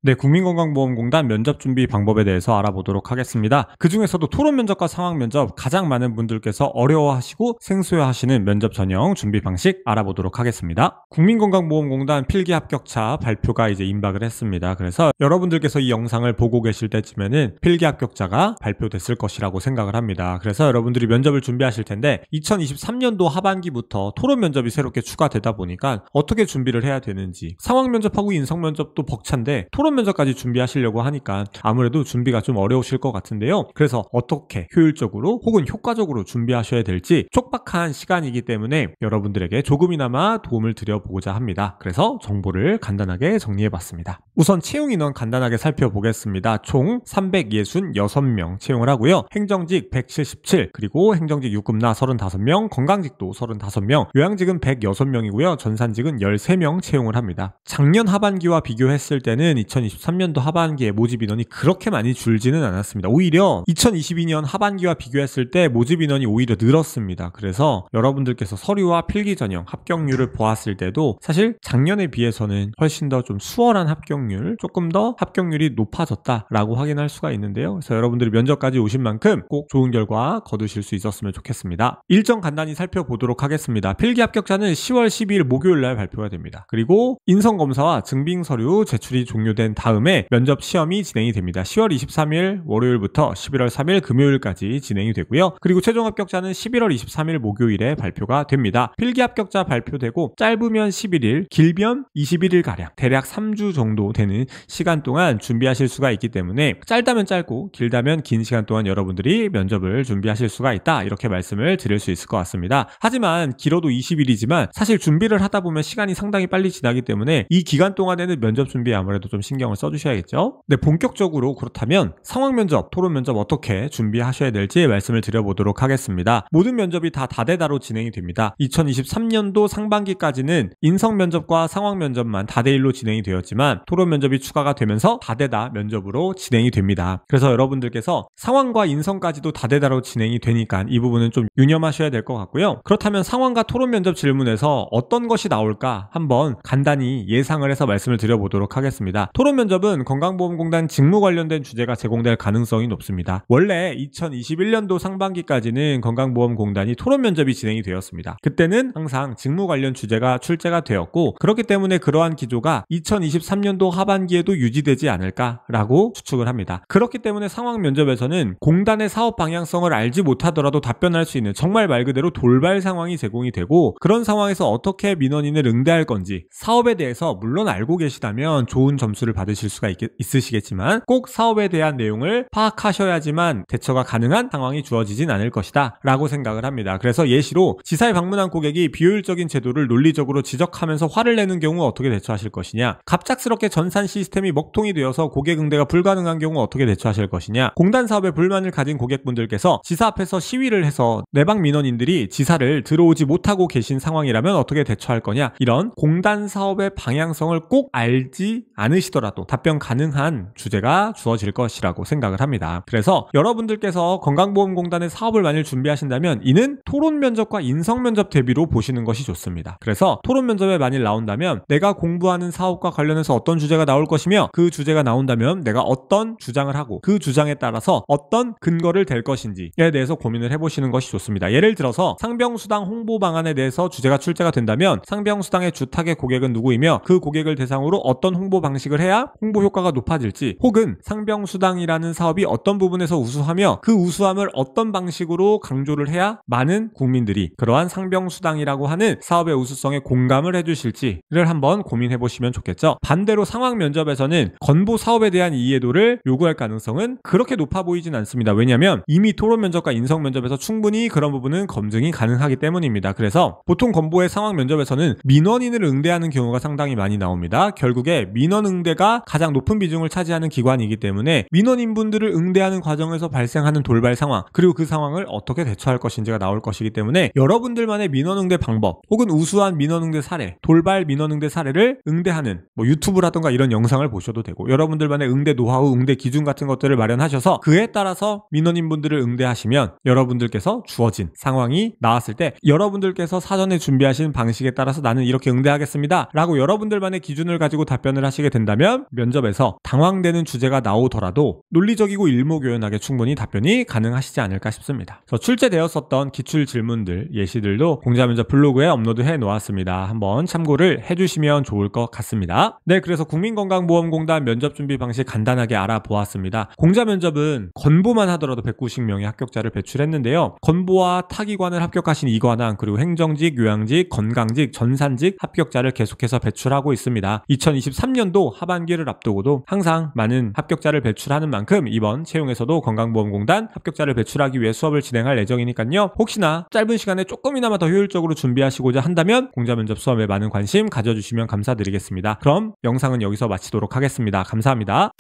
네, 국민건강보험공단 면접 준비 방법에 대해서 알아보도록 하겠습니다. 그 중에서도 토론 면접과 상황 면접 가장 많은 분들께서 어려워하시고 생소해하시는 면접 전형 준비 방식 알아보도록 하겠습니다. 국민건강보험공단 필기 합격자 발표가 이제 임박을 했습니다. 그래서 여러분들께서 이 영상을 보고 계실 때쯤에는 필기 합격자가 발표됐을 것이라고 생각을 합니다. 그래서 여러분들이 면접을 준비하실 텐데 2023년도 하반기부터 토론 면접이 새롭게 추가되다 보니까 어떻게 준비를 해야 되는지, 상황 면접하고 인성 면접도 벅찬데 토론 면접까지 준비하시려고 하니까 아무래도 준비가 좀 어려우실 것 같은데요. 그래서 어떻게 효율적으로 혹은 효과적으로 준비하셔야 될지 촉박한 시간이기 때문에 여러분들에게 조금이나마 도움을 드려보고자 합니다. 그래서 정보를 간단하게 정리해봤습니다. 우선 채용 인원 간단하게 살펴보겠습니다. 총 366명 채용을 하고요. 행정직 177, 그리고 행정직 유급나 35명, 건강직도 35명, 요양직은 106명이고요. 전산직은 13명 채용을 합니다. 작년 하반기와 비교했을 때는 2023년도 하반기에 모집 인원이 그렇게 많이 줄지는 않았습니다. 오히려 2022년 하반기와 비교했을 때 모집 인원이 오히려 늘었습니다. 그래서 여러분들께서 서류와 필기 전형 합격률을 보았을 때도 사실 작년에 비해서는 훨씬 더 좀 수월한 합격률, 조금 더 합격률이 높아졌다라고 확인할 수가 있는데요. 그래서 여러분들이 면접까지 오신 만큼 꼭 좋은 결과 거두실 수 있었으면 좋겠습니다. 일정 간단히 살펴보도록 하겠습니다. 필기 합격자는 10월 12일 목요일 날 발표가 됩니다. 그리고 인성검사와 증빙 서류 제출이 종료된 다음에 면접 시험이 진행이 됩니다. 10월 23일 월요일부터 11월 3일 금요일까지 진행이 되고요. 그리고 최종 합격자는 11월 23일 목요일에 발표가 됩니다. 필기 합격자 발표되고 짧으면 11일, 길면 21일가량 대략 3주 정도 되는 시간 동안 준비하실 수가 있기 때문에 짧다면 짧고 길다면 긴 시간 동안 여러분들이 면접을 준비하실 수가 있다, 이렇게 말씀을 드릴 수 있을 것 같습니다. 하지만 길어도 20일이지만 사실 준비를 하다 보면 시간이 상당히 빨리 지나기 때문에 이 기간 동안에는 면접 준비에 아무래도 좀 신경을 써주셔야겠죠. 네, 본격적으로 그렇다면 상황 면접, 토론 면접 어떻게 준비하셔야 될지 말씀을 드려보도록 하겠습니다. 모든 면접이 다 다대다로 진행이 됩니다. 2023년도 상반기까지는 인성 면접과 상황 면접만 다대일로 진행이 되었지만 토론 면접이 추가가 되면서 다대다 면접으로 진행이 됩니다. 그래서 여러분들께서 상황과 인성까지도 다대다로 진행이 되니까 이 부분은 좀 유념하셔야 될 것 같고요. 그렇다면 상황과 토론 면접 질문에서 어떤 것이 나올까 한번 간단히 예상을 해서 말씀을 드려보도록 하겠습니다. 토론 면접은 건강보험공단 직무 관련된 주제가 제공될 가능성이 높습니다. 원래 2021년도 상반기까지는 건강보험공단이 토론 면접이 진행이 되었습니다. 그때는 항상 직무 관련 주제가 출제가 되었고, 그렇기 때문에 그러한 기조가 2023년도 하반기에도 유지되지 않을까라고 추측을 합니다. 그렇기 때문에 상황 면접에서는 공단의 사업 방향성을 알지 못하더라도 답변할 수 있는 정말 말 그대로 돌발 상황이 제공이 되고, 그런 상황에서 어떻게 민원인을 응대할 건지 사업에 대해서 물론 알고 계시다면 좋은 점수를 받으실 수가 있으시겠지만 꼭 사업에 대한 내용을 파악하셔야지만 대처가 가능한 상황이 주어지진 않을 것이다 라고 생각을 합니다. 그래서 예시로 지사에 방문한 고객이 비효율적인 제도를 논리적으로 지적하면서 화를 내는 경우 어떻게 대처하실 것이냐, 갑작스럽게 전산 시스템이 먹통이 되어서 고객 응대가 불가능한 경우 어떻게 대처하실 것이냐, 공단 사업에 불만을 가진 고객분들께서 지사 앞에서 시위를 해서 내방 민원인들이 지사를 들어오지 못하고 계신 상황이라면 어떻게 대처할 거냐, 이런 공단 사업의 방향성을 꼭 알지 않으시더라도 답변 가능한 주제가 주어질 것이라고 생각을 합니다. 그래서 여러분들께서 건강보험공단의 사업을 만일 준비하신다면 이는 토론 면접과 인성 면접 대비로 보시는 것이 좋습니다. 그래서 토론 면접에 만일 나온다면 내가 공부하는 사업과 관련해서 어떤 주제가 나올 것이며, 그 주제가 나온다면 내가 어떤 주장을 하고 그 주장에 따라서 어떤 근거를 댈 것인지에 대해서 고민을 해보시는 것이 좋습니다. 예를 들어서 상병수당 홍보 방안에 대해서 주제가 출제가 된다면 상병수당의 주탁의 고객은 누구이며 그 고객을 대상으로 어떤 홍보 방식을 해야 홍보 효과가 높아질지, 혹은 상병수당이라는 사업이 어떤 부분에서 우수하며 그 우수함을 어떤 방식으로 강조를 해야 많은 국민들이 그러한 상병수당이라고 하는 사업의 우수성에 공감을 해주실지를 한번 고민해 보시면 좋겠죠. 반대로 상황 면접에서는 건보 사업에 대한 이해도를 요구할 가능성은 그렇게 높아 보이진 않습니다. 왜냐하면 이미 토론 면접과 인성 면접에서 충분히 그런 부분은 검증이 가능하기 때문입니다. 그래서 보통 건보의 상황 면접에서는 민원인을 응대하는 경우가 상당히 많이 나옵니다. 결국에 민원 응대가 가장 높은 비중을 차지하는 기관이기 때문에 민원인분들을 응대하는 과정에서 발생하는 돌발 상황, 그리고 그 상황을 어떻게 대처할 것인지가 나올 것이기 때문에 여러분들만의 민원 응대 방법 혹은 우수한 민원 응대 사례, 돌발 민원 응대 사례를 응대하는 유튜브라던가 이런 영상을 보셔도 되고, 여러분들만의 응대 노하우, 응대 기준 같은 것들을 마련하셔서 그에 따라서 민원인분들을 응대하시면 여러분들께서 주어진 상황이 나왔을 때 여러분들께서 사전에 준비하신 방식에 따라서 나는 이렇게 응대하겠습니다 라고 여러분들만의 기준을 가지고 답변을 하시게 된다면 한다면 면접에서 당황되는 주제가 나오더라도 논리적이고 일목요연하게 충분히 답변이 가능하시지 않을까 싶습니다. 출제되었었던 기출 질문들, 예시들도 공자면접 블로그에 업로드해 놓았습니다. 한번 참고를 해주시면 좋을 것 같습니다. 네, 그래서 국민건강보험공단 면접준비 방식 간단하게 알아보았습니다. 공자면접은 건보만 하더라도 190명의 합격자를 배출했는데요. 건보와 타기관을 합격하신 이관왕, 그리고 행정직, 요양직, 건강직, 전산직 합격자를 계속해서 배출하고 있습니다. 2023년도 하반기를 앞두고도 항상 많은 합격자를 배출하는 만큼 이번 채용에서도 건강보험공단 합격자를 배출하기 위해 수업을 진행할 예정이니까요. 혹시나 짧은 시간에 조금이나마 더 효율적으로 준비하시고자 한다면 공자면접 수업에 많은 관심 가져주시면 감사드리겠습니다. 그럼 영상은 여기서 마치도록 하겠습니다. 감사합니다.